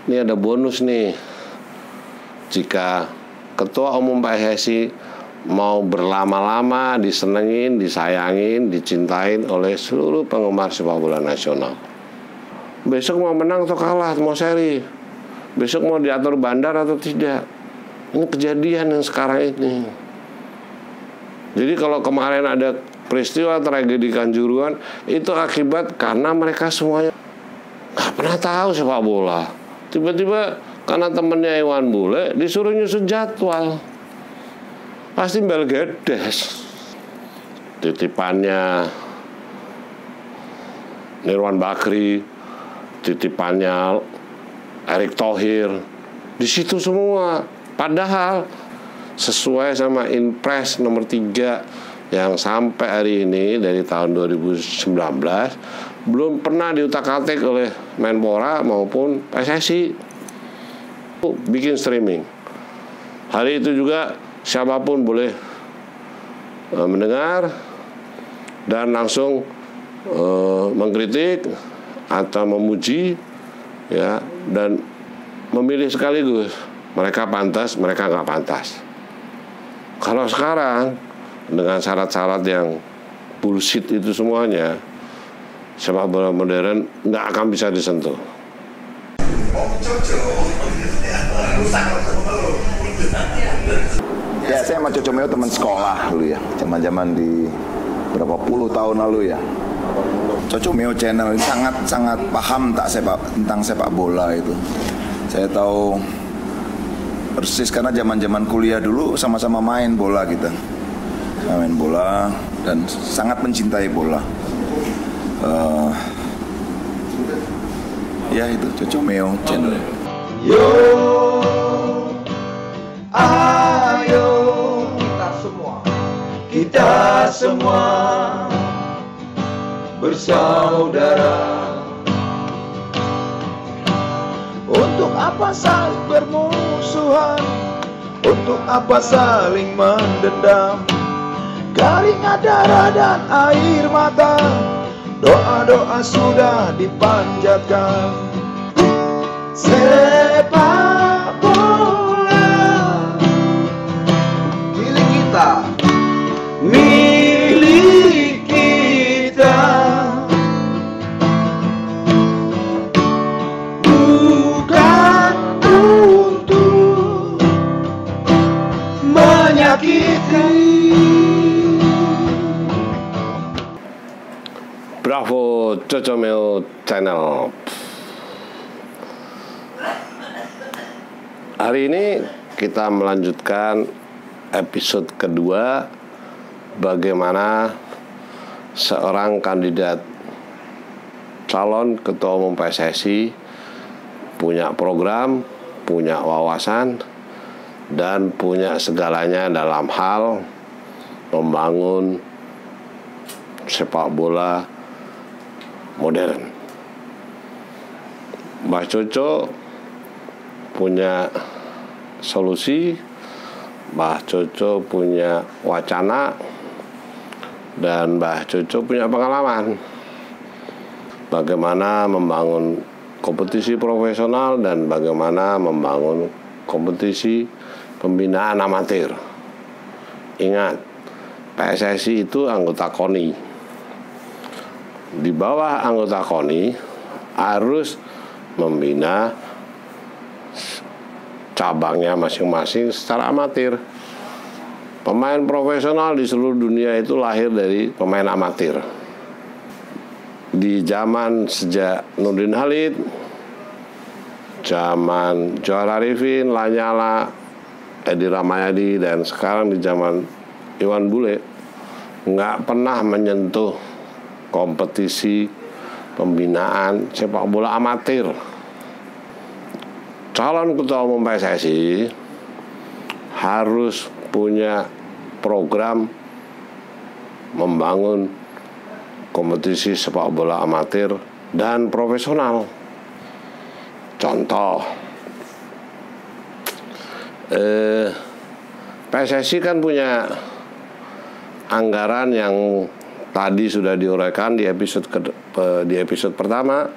ini ada bonus nih. Jika Ketua Umum PSSI mau berlama-lama disenengin, disayangin, dicintain oleh seluruh penggemar sepak bola nasional. Besok mau menang atau kalah, mau seri. Besok mau diatur bandar atau tidak. Ini kejadian yang sekarang ini. Jadi kalau kemarin ada peristiwa tragedi Kanjuruhan, itu akibat karena mereka semuanya nggak pernah tahu sepak bola. Tiba-tiba karena temennya Iwan Bule disuruh nyusun jadwal, pasti belgedes. Titipannya Nirwan Bakri, titipannya Erick Thohir, di situ semua. Padahal sesuai sama Inpres nomor 3 yang sampai hari ini dari tahun 2019 belum pernah diutak-atik oleh Menpora maupun PSSI. Bikin streaming. Hari itu juga siapapun boleh mendengar dan langsung mengkritik atau memuji, ya, dan memilih sekaligus mereka pantas, mereka nggak pantas. Kalau sekarang dengan syarat-syarat yang bullshit itu semuanya, sepak bola modern nggak akan bisa disentuh. Ya, saya sama Coco Meo teman sekolah dulu ya, zaman-zaman di berapa puluh tahun lalu ya. Coco Meo Channel sangat paham tentang sepak bola itu. Saya tahu persis karena zaman-zaman kuliah dulu sama-sama main bola kita. Main bola dan sangat mencintai bola. Ya itu Coco Meo Channel. Yo, ayo kita semua bersaudara. Untuk apa saling bermusuhan? Untuk apa saling mendendam? Keringat darah dan air mata, doa-doa sudah dipanjatkan. Sepak bola milik kita, milik kita, bukan untuk menyakiti. Bravo Coco Meo Channel. Hari ini kita melanjutkan episode kedua, bagaimana seorang kandidat calon ketua umum PSSI punya program, punya wawasan, dan punya segalanya dalam hal membangun sepak bola modern. Mbak Coco punya solusi, Mbak Coco punya wacana, dan Mbak Coco punya pengalaman bagaimana membangun kompetisi profesional dan bagaimana membangun kompetisi pembinaan amatir. Ingat, PSSI itu anggota KONI. Di bawah anggota KONI harus membina cabangnya masing-masing secara amatir. Pemain profesional di seluruh dunia itu lahir dari pemain amatir. Di zaman sejak Nurdin Halid, zaman Johar Arifin, Lanyala, Edi Ramayadi, dan sekarang di zaman Iwan Bule, nggak pernah menyentuh kompetisi pembinaan sepak bola amatir. Calon ketua umum PSSI harus punya program membangun kompetisi sepak bola amatir dan profesional. Contoh, PSSI kan punya anggaran yang tadi sudah diuraikan di episode pertama,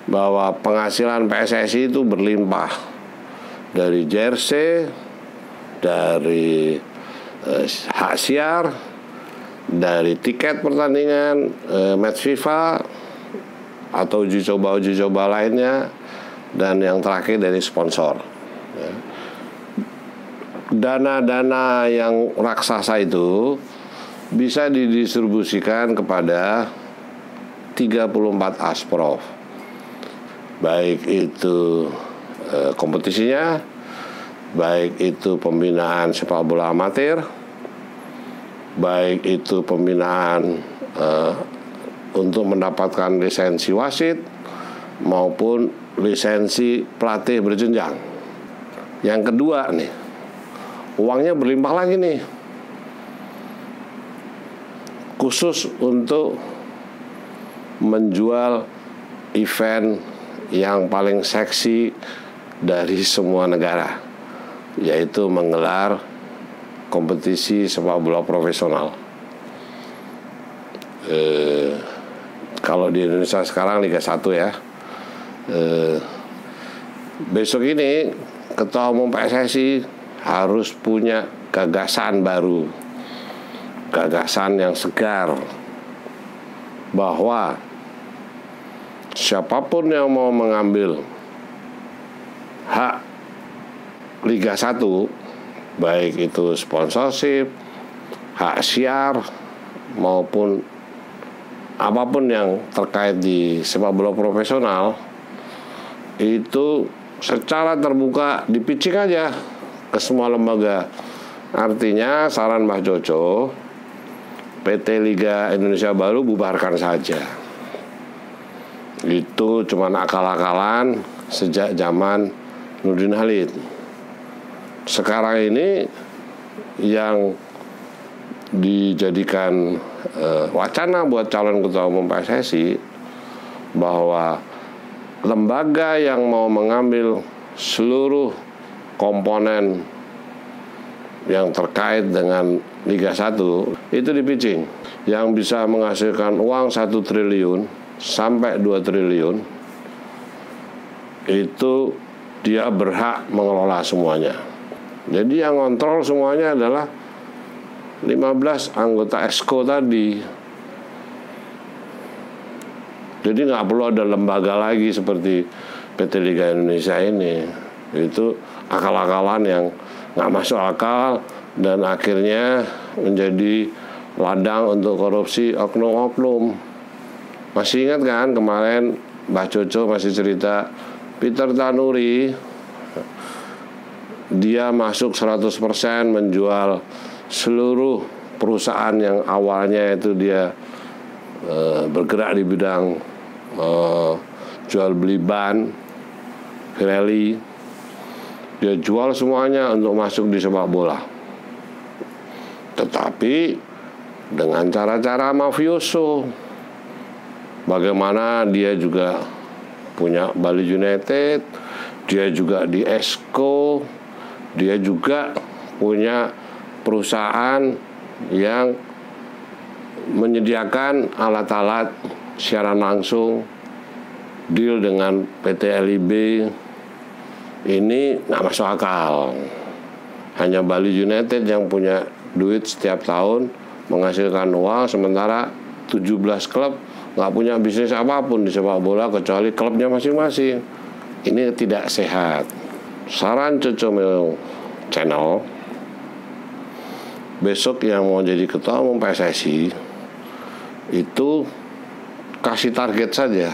bahwa penghasilan PSSI itu berlimpah dari jersey, dari hak siar, dari tiket pertandingan, match FIFA atau uji coba lainnya, dan yang terakhir dari sponsor. Dana-dana yang raksasa itu bisa didistribusikan kepada 34 asprof, baik itu kompetisinya, baik itu pembinaan sepak bola amatir, baik itu pembinaan untuk mendapatkan lisensi wasit maupun lisensi pelatih berjenjang. Yang kedua nih, uangnya berlimpah lagi nih, khusus untuk menjual event yang paling seksi dari semua negara, yaitu menggelar kompetisi sepak bola profesional. Kalau di Indonesia sekarang Liga 1 ya. Besok ini Ketua Umum PSSI harus punya gagasan baru, gagasan yang segar, bahwa siapapun yang mau mengambil hak Liga 1, baik itu sponsorship, hak siar, maupun apapun yang terkait di sepak bola profesional, itu secara terbuka dipicik aja ke semua lembaga. Artinya saran Mbah Jojo, PT Liga Indonesia Baru bubarkan saja. Itu cuma akal-akalan sejak zaman Nurdin Halid. Sekarang ini yang dijadikan wacana buat calon ketua umum PSSI, bahwa lembaga yang mau mengambil seluruh komponen yang terkait dengan Liga 1 itu dipicing, yang bisa menghasilkan uang 1 triliun sampai 2 triliun, itu dia berhak mengelola semuanya. Jadi yang ngontrol semuanya adalah 15 anggota ESCO tadi. Jadi nggak perlu ada lembaga lagi seperti PT Liga Indonesia ini. Itu akal-akalan yang nggak masuk akal dan akhirnya menjadi ladang untuk korupsi oknum-oknum. Masih ingat kan kemarin Mbah Jojo masih cerita Peter Tanuri, dia masuk 100% menjual seluruh perusahaan yang awalnya itu dia bergerak di bidang jual beli ban Pirelli, dia jual semuanya untuk masuk di sepak bola, tetapi dengan cara-cara mafioso. Bagaimana dia juga punya Bali United, dia juga di ESCO, dia juga punya perusahaan yang menyediakan alat-alat siaran langsung, deal dengan PT LIB. Ini nggak masuk akal. Hanya Bali United yang punya duit setiap tahun menghasilkan uang, sementara 17 klub nggak punya bisnis apapun di sepak bola kecuali klubnya masing-masing. Ini tidak sehat. Saran Cocomeo Channel, besok yang mau jadi ketua umum PSSI itu kasih target saja.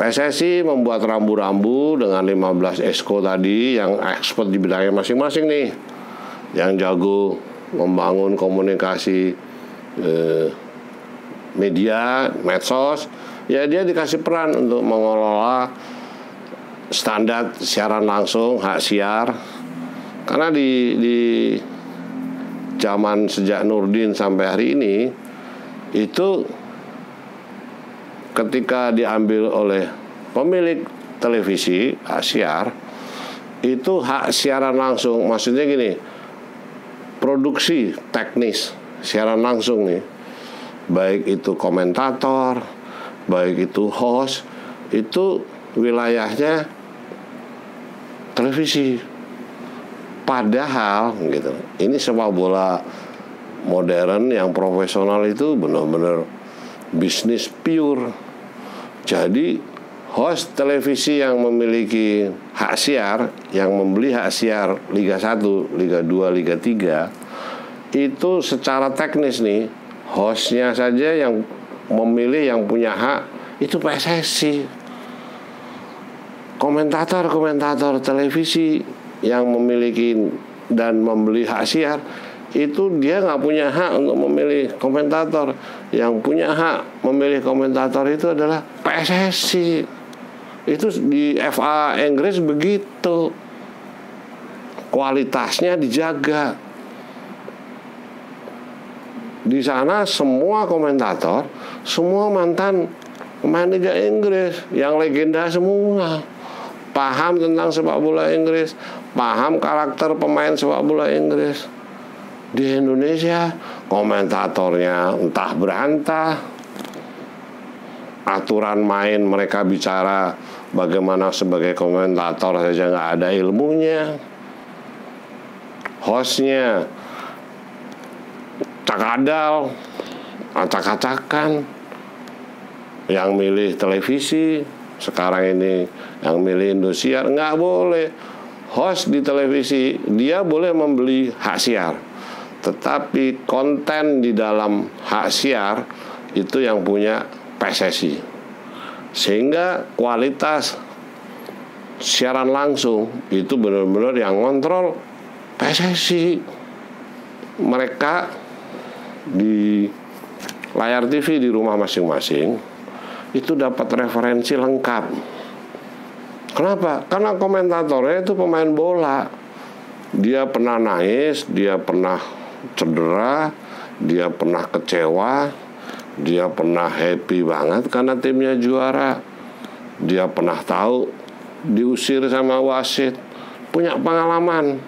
PSSI membuat rambu-rambu dengan 15 ESCO tadi yang expert di bidangnya masing-masing nih, yang jago membangun komunikasi media, medsos, ya dia dikasih peran untuk mengelola standar siaran langsung, hak siar. Karena di zaman sejak Nurdin sampai hari ini, itu ketika diambil oleh pemilik televisi, hak siar, itu hak siaran langsung, maksudnya gini, produksi teknis siaran langsung nih, baik itu komentator, baik itu host, itu wilayahnya televisi. Padahal gitu, ini sepak bola modern yang profesional itu benar-benar bisnis pure. Jadi host televisi yang memiliki hak siar, yang membeli hak siar Liga 1, Liga 2, Liga 3, itu secara teknis nih, hostnya saja yang memilih, yang punya hak itu PSSI. Komentator televisi yang memiliki dan membeli hak siar itu dia nggak punya hak untuk memilih komentator. Yang punya hak memilih komentator itu adalah PSSI. Itu di FA Inggris begitu, kualitasnya dijaga. Di sana semua komentator, semua mantan pemain Liga Inggris yang legenda semua, paham tentang sepak bola Inggris, paham karakter pemain sepak bola Inggris. Di Indonesia komentatornya entah berantah, aturan main mereka bicara bagaimana sebagai komentator saja nggak ada ilmunya. Hostnya cakadal, acak-acakan. Yang milih televisi sekarang ini, yang milih Indosiar, nggak boleh. Host di televisi dia boleh membeli hak siar, tetapi konten di dalam hak siar itu yang punya PSSI. Sehingga kualitas siaran langsung itu benar-benar yang ngontrol PSSI. Mereka di layar TV di rumah masing-masing itu dapat referensi lengkap. Kenapa? Karena komentatornya itu pemain bola. Dia pernah nangis, dia pernah cedera, dia pernah kecewa, dia pernah happy banget karena timnya juara. Dia pernah tahu diusir sama wasit, punya pengalaman.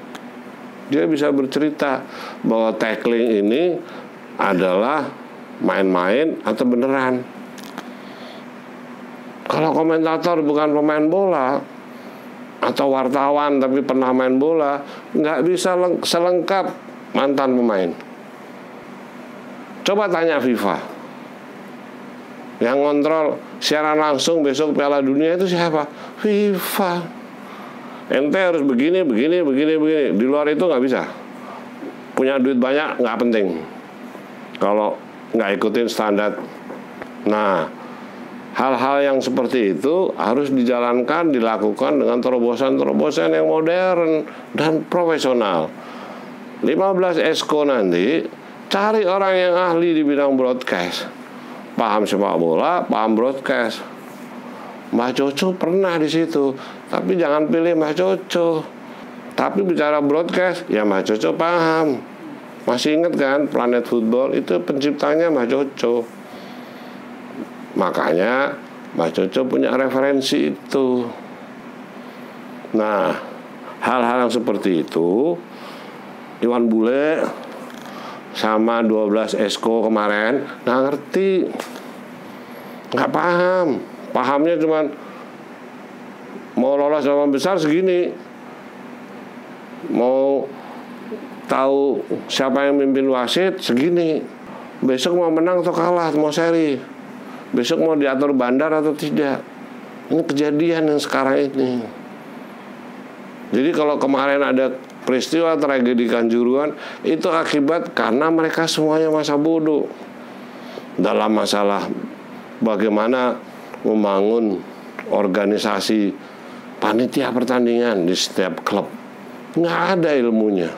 Dia bisa bercerita bahwa tackling ini adalah main-main atau beneran. Kalau komentator bukan pemain bola atau wartawan tapi pernah main bola, nggak bisa selengkap mantan pemain. Coba tanya FIFA, yang ngontrol siaran langsung besok Piala Dunia itu siapa? FIFA. Ente harus begini. Di luar itu nggak bisa. Punya duit banyak nggak penting kalau nggak ikutin standar. Nah, hal-hal yang seperti itu harus dijalankan, dilakukan dengan terobosan-terobosan yang modern dan profesional. 15 Esko nanti cari orang yang ahli di bidang broadcast, paham sepak bola, paham broadcast. Mbak Coco pernah di situ, tapi jangan pilih Mbak Coco. Tapi bicara broadcast, ya Mbak Coco paham. Masih ingat kan Planet Football itu penciptanya Mbak Coco. Makanya Mbak Coco punya referensi itu. Nah, hal-hal yang seperti itu Iwan Bule sama 12 Esko kemarin nggak ngerti, nggak paham. Pahamnya cuman mau lolos 8 besar segini, mau tahu siapa yang mimpin wasit segini, besok mau menang atau kalah, mau seri, besok mau diatur bandar atau tidak. Ini kejadian yang sekarang ini. Jadi kalau kemarin ada peristiwa tragedi Kanjuruhan, itu akibat karena mereka semuanya masa bodoh dalam masalah bagaimana membangun organisasi panitia pertandingan di setiap klub. Nggak ada ilmunya.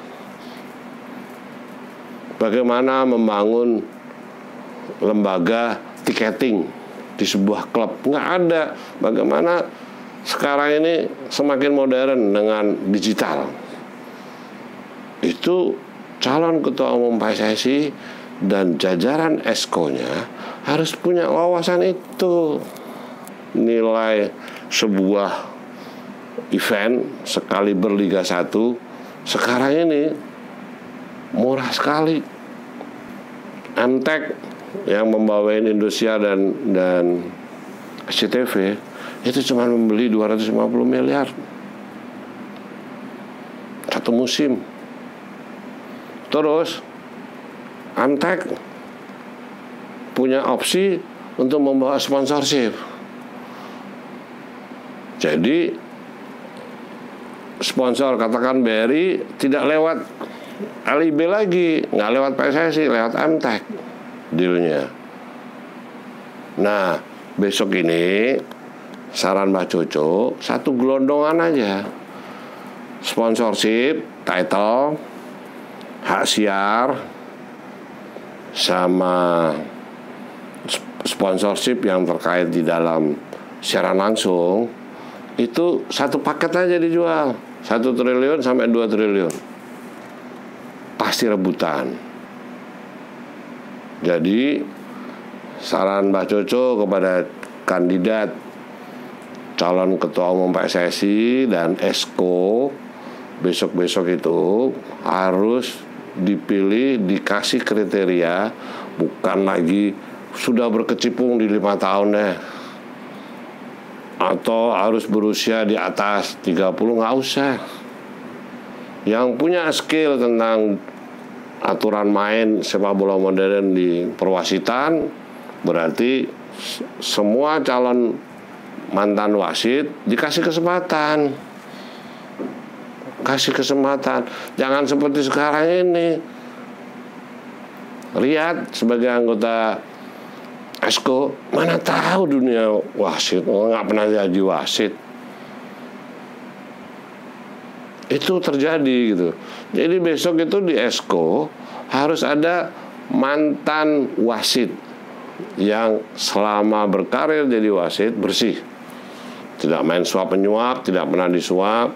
Bagaimana membangun lembaga tiketing di sebuah klub, nggak ada. Bagaimana sekarang ini semakin modern dengan digital. Itu calon ketua umum PSSI dan jajaran Esko-nya harus punya wawasan itu. Nilai sebuah event sekali berliga 1 sekarang ini murah sekali. MTEK yang membawain Indosiar dan SCTV itu cuma membeli 250 miliar satu musim. Terus Amtek punya opsi untuk membawa sponsorship. Jadi sponsor katakan BRI tidak lewat LIB lagi, nggak lewat PSSI, lewat Amtek dealnya. Nah, besok ini saran Mbak Coco, satu gelondongan aja. Sponsorship, title, hak siar, sama sponsorship yang terkait di dalam siaran langsung, itu satu paket aja dijual. 1 triliun sampai 2 triliun. Pasti rebutan. Jadi saran Mbak Coco kepada kandidat calon ketua umum PSSI dan Esko besok-besok itu harus dipilih, dikasih kriteria, bukan lagi sudah berkecimpung di 5 tahun deh, atau harus berusia di atas 30, nggak usah. Yang punya skill tentang aturan main sepak bola modern di perwasitan, berarti semua calon mantan wasit dikasih kesempatan. Kasih kesempatan. Jangan seperti sekarang ini. Riyad sebagai anggota Esko, mana tahu dunia wasit, nggak pernah jadi wasit. Itu terjadi gitu. Jadi besok itu di Esko harus ada mantan wasit yang selama berkarir jadi wasit bersih, tidak main suap menyuap, tidak pernah disuap,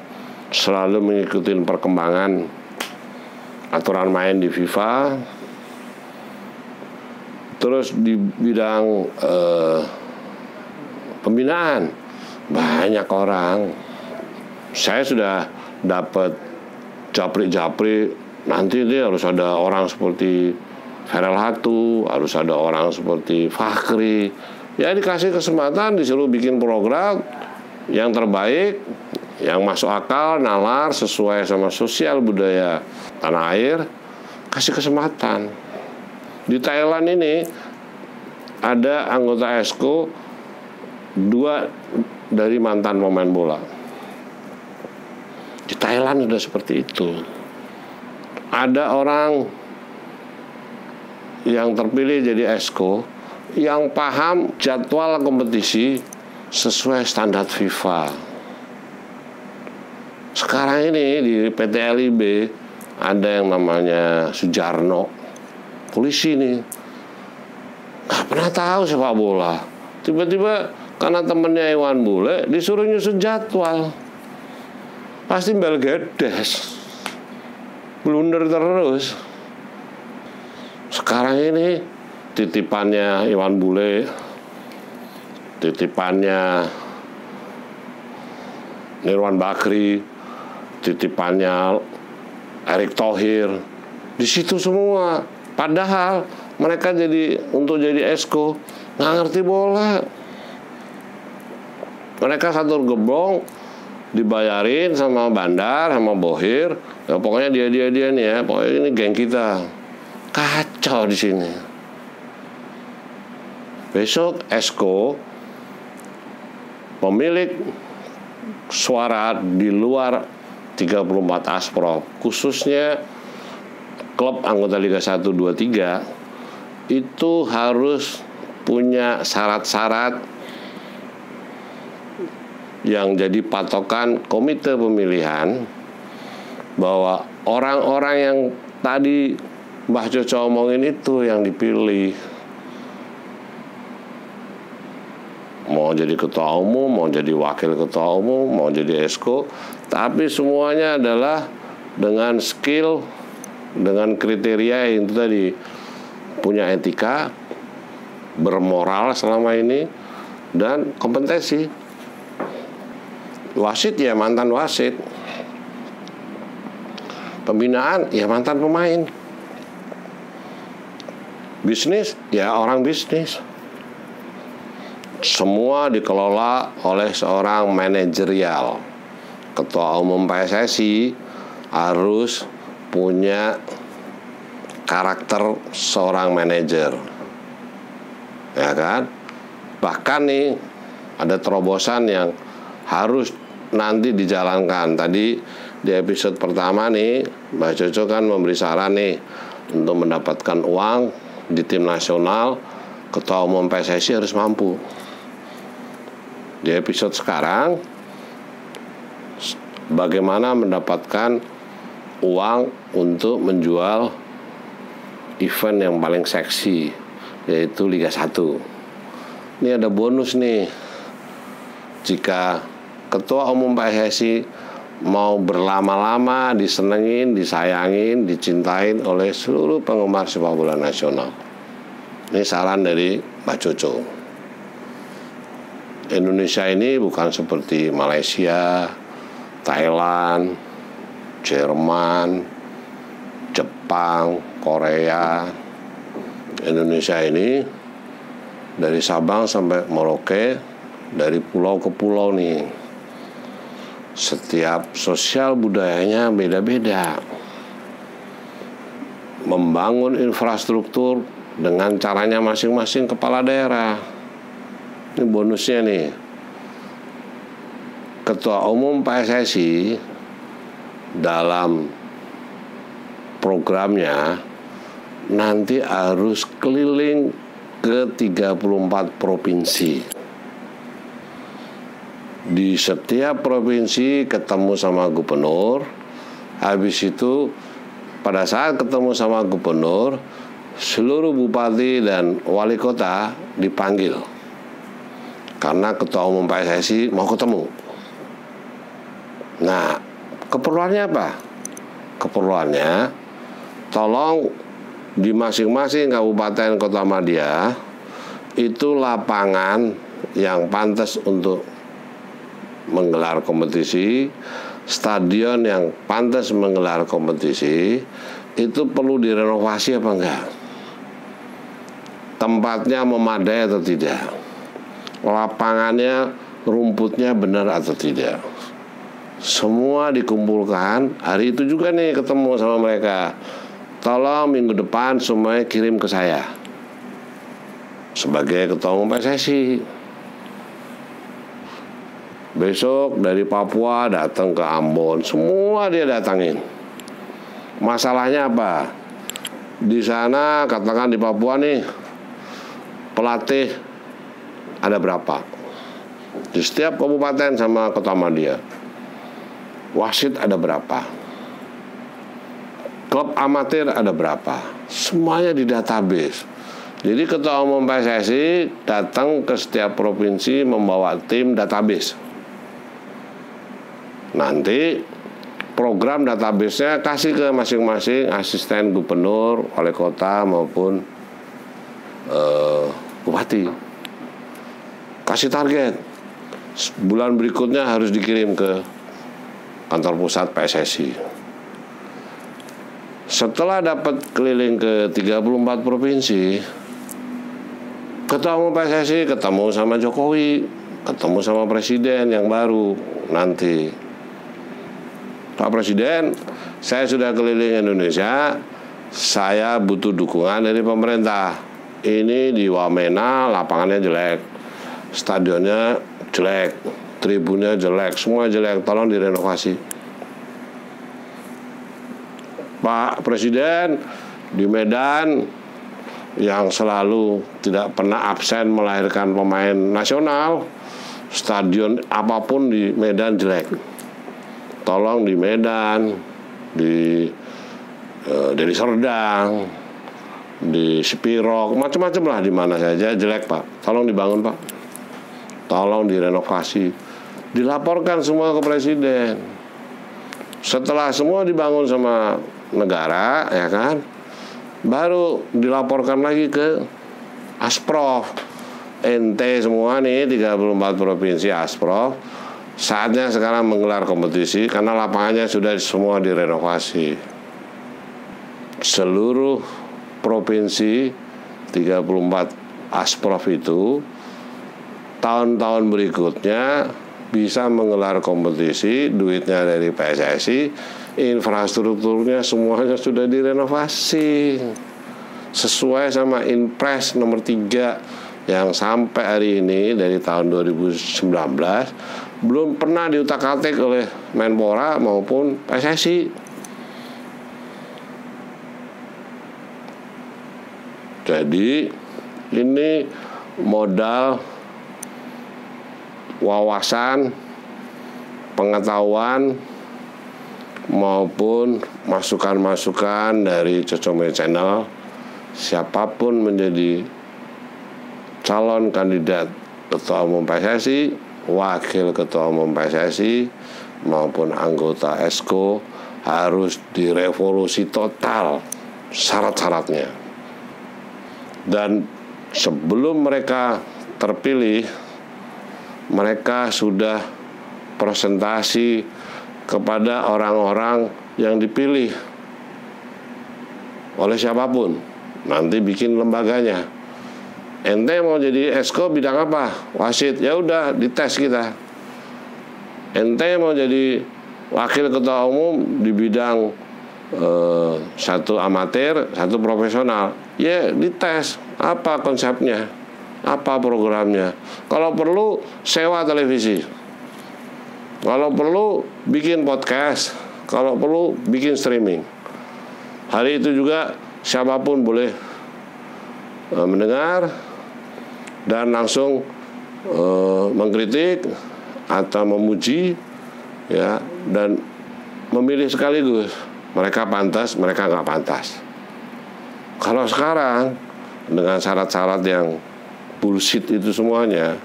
selalu mengikuti perkembangan aturan main di FIFA. Terus di bidang pembinaan banyak orang. Saya sudah dapat japri-japri, nanti dia harus ada orang seperti Ferel Hatu, harus ada orang seperti Fakhri. Ya dikasih kesempatan, disuruh bikin program yang terbaik, yang masuk akal, nalar, sesuai sama sosial budaya tanah air, kasih kesempatan. Di Thailand ini ada anggota Esko 2 dari mantan pemain bola. Di Thailand sudah seperti itu. Ada orang yang terpilih jadi Esko yang paham jadwal kompetisi sesuai standar FIFA. Sekarang ini di PT LIB ada yang namanya Sujarno, polisi nih, nggak pernah tahu sepak bola. Tiba-tiba karena temennya Iwan Bule disuruh nyusun jadwal, pasti belgedes, blunder terus. Sekarang ini titipannya Iwan Bule, titipannya Nirwan Bakri, titipannya Erick Thohir, di situ semua. Padahal mereka untuk jadi Esko nggak ngerti bola. Mereka satu gerbong dibayarin sama Bandar, sama Bohir. Ya, pokoknya dia nih ya, pokoknya ini geng kita. Kacau di sini. Besok Esko pemilik suara di luar 34 Asprof, khususnya klub anggota Liga 1, 2, 3 itu harus punya syarat-syarat yang jadi patokan komite pemilihan, bahwa orang-orang yang tadi Mbah Coco omongin itu yang dipilih. Mau jadi ketua umum, mau jadi wakil ketua umum, mau jadi Esko, tapi semuanya adalah dengan skill, dengan kriteria yang itu tadi, punya etika, bermoral selama ini, dan kompetensi. Wasit ya mantan wasit, pembinaan ya mantan pemain, bisnis ya orang bisnis. semua dikelola oleh seorang manajerial. Ketua umum PSSI harus punya karakter seorang manajer, ya kan? Bahkan nih ada terobosan yang harus nanti dijalankan. Tadi di episode pertama nih Mbak Coco kan memberi saran nih untuk mendapatkan uang di tim nasional, ketua umum PSSI harus mampu. Di episode sekarang, bagaimana mendapatkan uang untuk menjual event yang paling seksi, yaitu Liga 1. Ini ada bonus nih, jika ketua umum PSSI mau berlama-lama disenengin, disayangin, dicintain oleh seluruh penggemar sepak bola nasional. Ini saran dari Mbak Coco. Indonesia ini bukan seperti Malaysia, Thailand, Jerman, Jepang, Korea. Indonesia ini dari Sabang sampai Merauke, dari pulau ke pulau nih, setiap sosial budayanya beda-beda. Membangun infrastruktur dengan caranya masing-masing kepala daerah. Ini bonusnya nih. Ketua umum PSSI dalam programnya nanti harus keliling ke 34 provinsi. Di setiap provinsi ketemu sama gubernur. Habis itu pada saat ketemu sama gubernur, seluruh bupati dan wali kota dipanggil, karena ketua umum PSSI mau ketemu. Nah, keperluannya apa? Keperluannya tolong di masing-masing kabupaten kota madya itu lapangan yang pantas untuk menggelar kompetisi, stadion yang pantas menggelar kompetisi, itu perlu direnovasi apa enggak? Tempatnya memadai atau tidak? Lapangannya, rumputnya benar atau tidak? Semua dikumpulkan. Hari itu juga nih ketemu sama mereka. Tolong minggu depan semuanya kirim ke saya sebagai ketua umum PSSI. Besok dari Papua datang ke Ambon, semua dia datangin. Masalahnya apa? Di sana katakan di Papua nih, pelatih ada berapa? Di setiap kabupaten sama kota madya. Wasit ada berapa? Klub amatir ada berapa? Semuanya di database. Jadi ketua umum PSSI datang ke setiap provinsi membawa tim database. Nanti program database-nya kasih ke masing-masing asisten gubernur, wali kota maupun bupati. Kasih target. Bulan berikutnya harus dikirim ke kantor pusat PSSI. Setelah dapat keliling ke 34 provinsi, ketua umum PSSI ketemu sama Jokowi, ketemu sama presiden yang baru nanti. Pak Presiden, saya sudah keliling Indonesia, saya butuh dukungan dari pemerintah. Ini di Wamena lapangannya jelek, stadionnya jelek, tribunnya jelek, semua jelek, tolong direnovasi. Pak Presiden, di Medan yang selalu tidak pernah absen melahirkan pemain nasional, stadion apapun di Medan jelek. Tolong di Medan, di Deli Serdang, di Sepirok, macam-macam lah, di mana saja jelek Pak. Tolong dibangun Pak. Tolong direnovasi. Dilaporkan semua ke presiden. Setelah semua dibangun sama negara, ya kan, baru dilaporkan lagi ke Asprof. Ente semua nih 34 provinsi Asprof, saatnya sekarang menggelar kompetisi karena lapangannya sudah semua direnovasi. Seluruh provinsi 34 Asprof itu tahun-tahun berikutnya bisa menggelar kompetisi, duitnya dari PSSI, infrastrukturnya semuanya sudah direnovasi sesuai sama Inpres nomor 3 yang sampai hari ini dari tahun 2019 belum pernah diutak-atik oleh Menpora maupun PSSI. Jadi ini modal wawasan, pengetahuan maupun masukan-masukan dari Cocomeo Channel. Siapapun menjadi calon kandidat Ketua Umum PSSI, Wakil Ketua Umum PSSI maupun anggota ESKO harus direvolusi total syarat-syaratnya. Dan sebelum mereka terpilih, mereka sudah presentasi kepada orang-orang yang dipilih oleh siapapun. Nanti bikin lembaganya. Ente mau jadi esko bidang apa? Wasit. Ya udah dites kita. Ente mau jadi wakil ketua umum di bidang satu amatir, satu profesional. Ya dites. Apa konsepnya? Apa programnya? Kalau perlu sewa televisi. Kalau perlu bikin podcast. Kalau perlu bikin streaming. Hari itu juga siapapun boleh mendengar dan langsung mengkritik atau memuji, ya, dan memilih sekaligus mereka pantas, mereka nggak pantas. Kalau sekarang dengan syarat-syarat yang bullshit itu semuanya,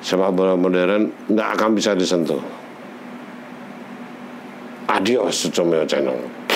sepak bola modern nggak akan bisa disentuh. Adios Cocomeo Channel.